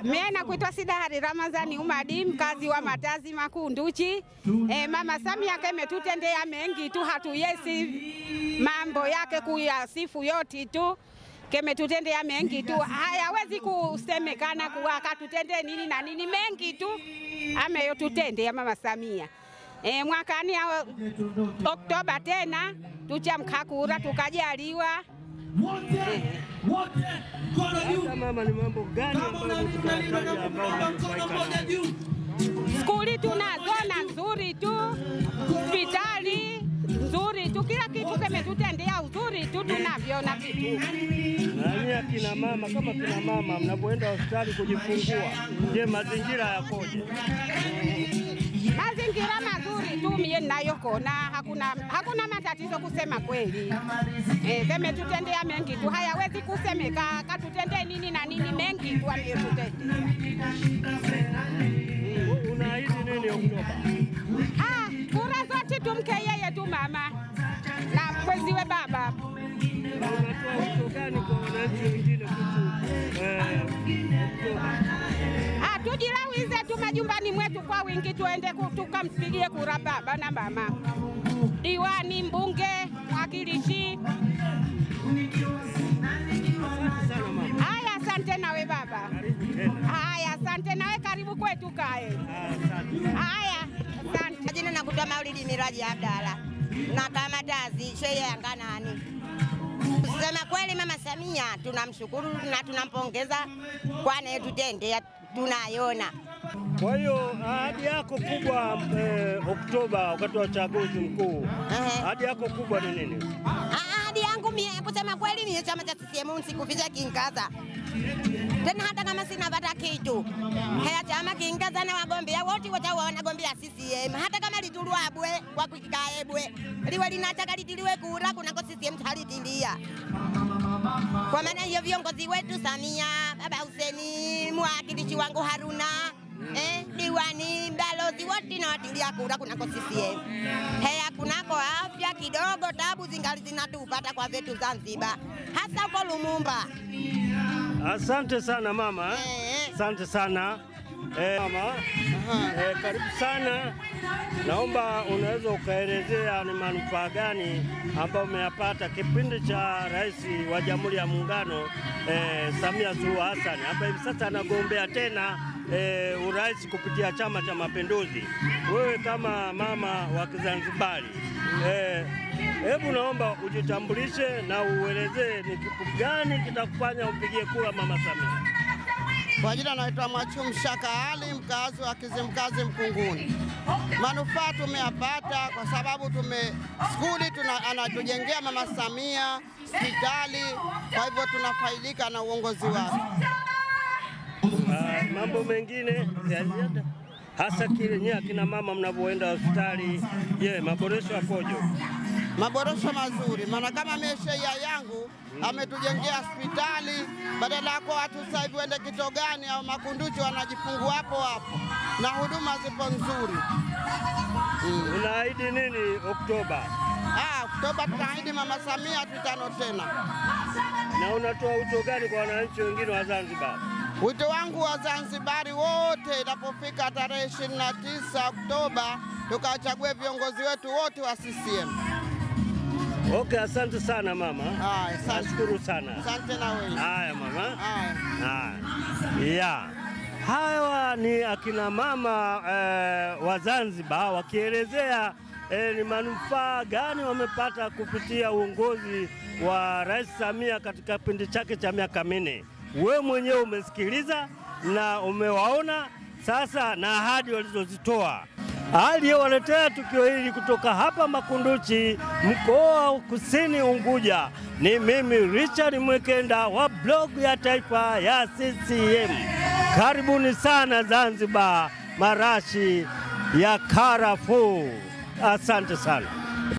Mimi nakuitwa Sidahari Ramadhani Umadi, mkazi wa Matazi Makunduchi. Mama Samia kemetutendea mengi tu, hatuyesi mambo yake kuyasifu yote tu. Kemetutendea mengi tu, hayawezi kusemekana kuwa katutendea nini na nini, mengi tu ameyotutendea Mama Samia. Mwakani Oktoba tena tuchamka kura tukajaliwa. Mama, ni mambo gani ambayo tutataja ambayo skuli tunazona nzuri tu, hospitali nzuri tu, kila kitu kemetutendea uzuri tu, tunaviona vitu. Nani akina mama, kama kina mama mnapoenda hospitali kujifungua, je, mazingira yakoje? Mazingira mazuri tu mie ninayokona, hakuna matatizo kusema kweli. Kemetutendea mengi tu, hayawezi kusemeka katutendea nini na nini, mengi tu ameyotutendea. Unaahidi nini Oktoba? Kura zote tumke yeye tu mama na mweziwe baba. Unatoa wito gani kwa wananchi wengine Oktoba? Tujilawize tu majumbani mwetu kwa wingi, tuende tukampigie kura baba na mama, diwani, mbunge, mwakilishi. Haya, asante nawe baba. Haya, asante nawe, karibu kwetu kae. Haya, asante. Jina nakuitwa Maulidi Miraji Abdalla na kama Matazi sheye Yanganani. Kusema kweli Mama Samia tunamshukuru na tunampongeza kwa anayotutendea, tunayona. Kwa hiyo ahadi yako kubwa Oktoba wakati wa uchaguzi mkuu, ahadi yako kubwa ni nini? Ahadi yangu mimi kusema kweli ni chama cha CCM sikufisha kinkaza. Tena hata kama sina bata kitu. Haya chama kinkaza na wagombea wote wataona gombea CCM. Hata kama litulwabwe kwa kikaebwe. Liwe linataka litiliwe kura kunako CCM talitilia. Kwa maana hiyo viongozi wetu Samia, Baba Huseni, mwakilishi wangu Haruna, diwani, balozi wote na watilia kura kunako CCM. Haya kunako afya kidogo tabu zingali zinatupata kwa vetu Zanzibar. Hasa kwa Lumumba. Asante sana mama. Asante sana. Mama, karibu sana. Naomba unaweza ukaelezea ni manufaa gani ambayo umeyapata kipindi cha Rais wa Jamhuri ya Muungano Samia Suluhu Hassan, hapa hivi sasa anagombea tena urais kupitia Chama cha Mapinduzi. Wewe kama mama wa Kizanzibari, hebu naomba ujitambulishe na uelezee ni kitu gani kitakufanya upigie kura Mama Samia. Kwa jina naitwa Mwachum Shaka Ali, mkazi wa Kizimkazi Mkunguni. Manufaa tumeyapata kwa sababu skuli anatujengea Mama Samia, hospitali, kwa hivyo tunafaidika na uongozi wake. Mambo mengine hasa kile nyinyi akina mama mnapoenda hospitali, je, maboresho yakoje? Maboresho mazuri, maana kama mesheia yangu ametujengea hospitali, badala yako watu sasa hivi wende Kitogani au Makunduchi wanajifungua hapo na huduma zipo nzuri. Unaahidi nini Oktoba? Oktoba tunaahidi Mama Samia tutano tena. Na unatoa wito gani kwa wananchi wengine wa Zanzibar? Wito wangu wa Zanzibari wote inapofika tarehe 29 Oktoba tukachague viongozi wetu wote wa CCM. Okay, asante sana mama. Nashukuru sana. Asante na wewe. Haya mama. Hawa ni akina mama wa Zanzibar wakielezea ni manufaa gani wamepata kupitia uongozi wa Rais Samia katika kipindi chake cha miaka 4. Wewe mwenyewe umesikiliza na umewaona sasa na ahadi walizozitoa. Aliyewaletea tukio hili kutoka hapa Makunduchi, mkoa wa Kusini Unguja, ni mimi Richard Mwekenda wa blog ya taifa ya CCM. Karibuni sana Zanzibar, marashi ya karafuu. Asante sana.